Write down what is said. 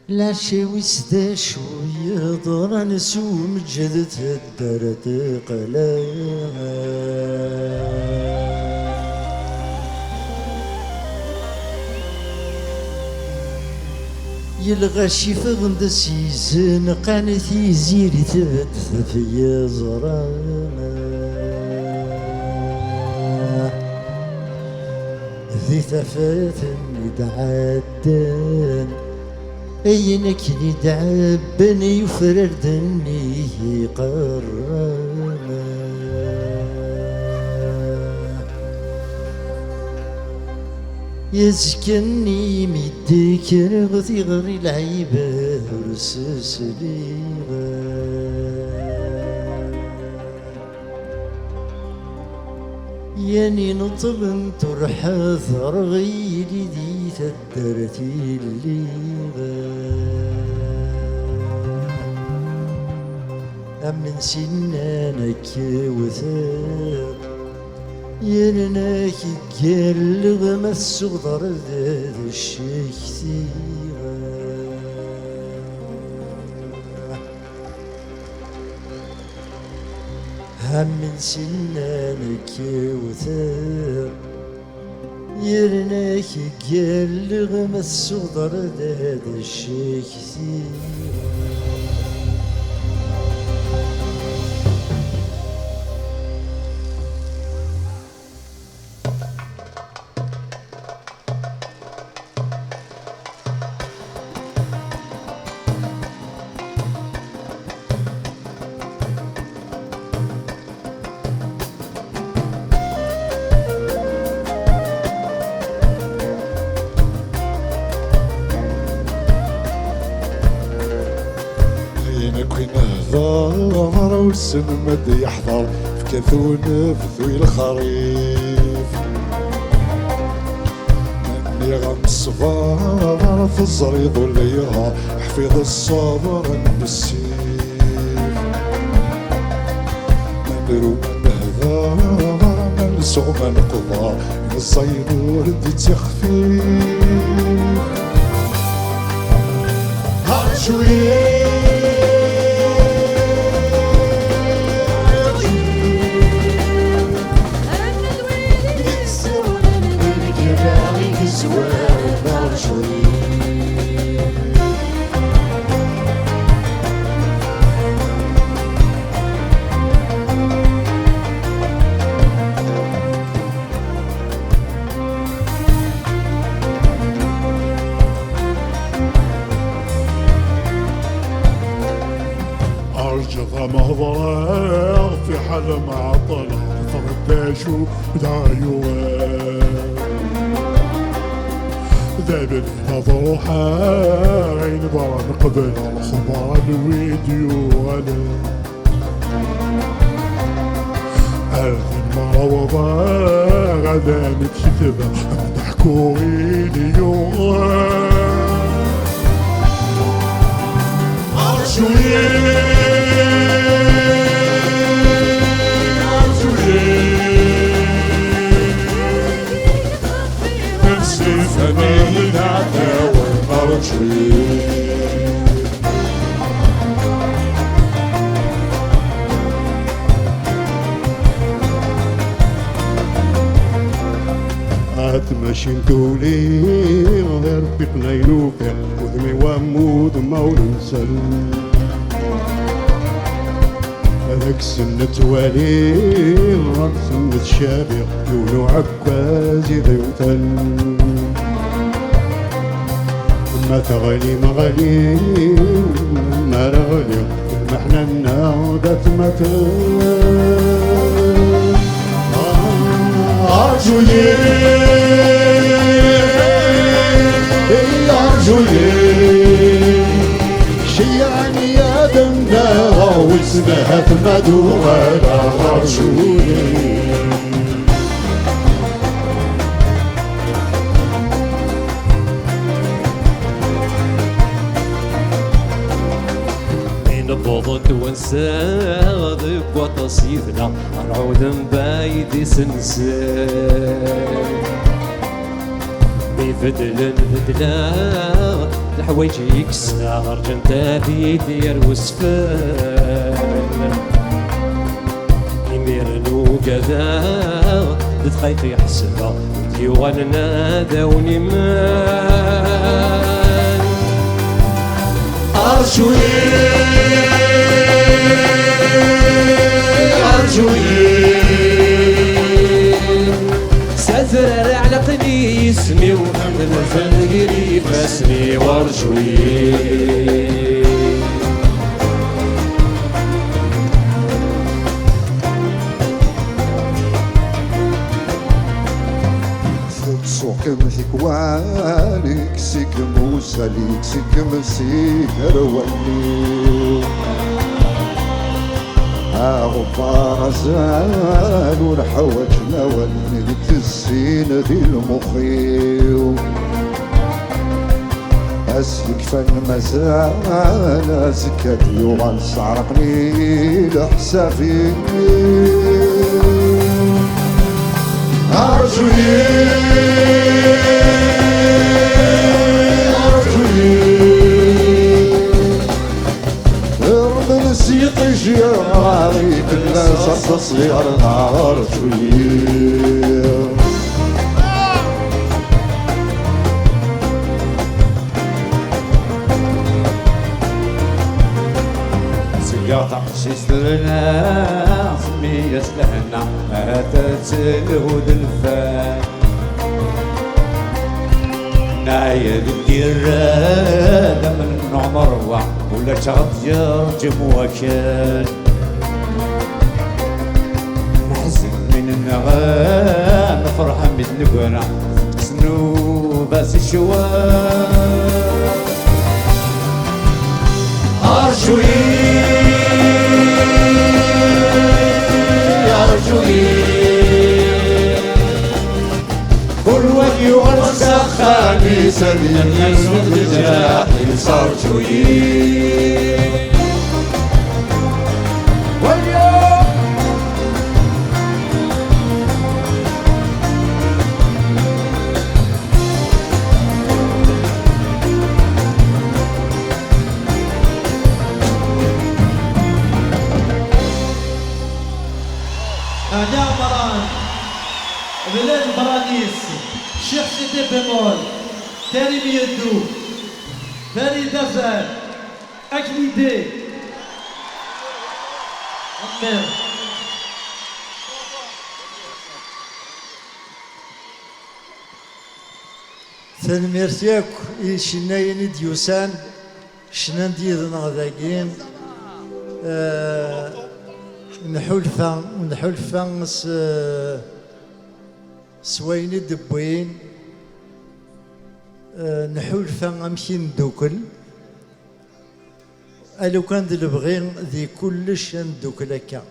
لا شي وسدا شوية ضرا نسوم جدت الدرد قلا يلغى شي فغند سيزن قانتي زيري تبت في زرانا ذي ثفات يدعدن اينك يدعبن يفردني قرانا يسكني ميديك رغثي غري العيبة ورسس ليغا ياني نطلن ترحى ثرغي لذي تدرتي الليغا أمن سنانك وثاق يرناك يقلغ ما الصغر ذا الشيك ثيغا هم من سنانك وثاق يرناك يقلغ ما الصغر ذا الشيك ثيغا ظهر والسن مد يحضر في كثون في الخريف مني غمصفار في الزريض والليها حفيظ الصبر بالسيف من رو من هذا من سوء من قضى من الصينور دي تخفيف هرشوي أرجع مهضرة في حل مع طلع فرداشو بدايوه ذابل هضوحة عين برا نقبل الخبر الفيديو أنا هذه المروضة غدا نكتبها نحكو اليوم ماشي نتولي غير بيقنا ينوفر وذمي ومود مولنسل هذاك سنة توالي غير سنة شابي لولو عكاز يذيوتل ما تغلي مغلي ما رغلي محنا الناودة متل أرجوي شيعني يا دمنا واسمها ثمدو على أرجوي نبضت ونساغ وتصيفنا نعود بايدي سنسان بفدل بدلا الحوايج يكسر جنتا دير وسفان يميرنو كذا تخيط يحسبها ديوان نادوني مان أرجوي سازر على قني اسمي ومن الفنقري فاسني وارجوي سوقم ثكوانك سكم وساليك سكم سيهر ولي غبار زال ونحوجنا ونلت السين ذي المخيو أسلك فن مازال سكتي وغنسعرقني لحسابي أرجوي رب نسيق جياري كنا صغير أرجوي سياطة شيسترنا سمية لهنا أتت الهود الفان نايا بالديرة من عمر ولا تغطير جموكان نحزن من النغام فرحة من نقرا تسنو باس الشوال أرجوي كل وجهي والسخاني سبيل يسوق بجاحي صار شوي واليوم أنا مران بلاد برانيس شيخ سيدي بيمول كريم يدو فريد دفر أكليدي أمير تنميرتيك شنايني ديوسان شنان ديدنا غداكين نحلفا سويني دبوين نحلفا امشي ندوكل لو كان ذي البغي ذي كلش ندوكل هكا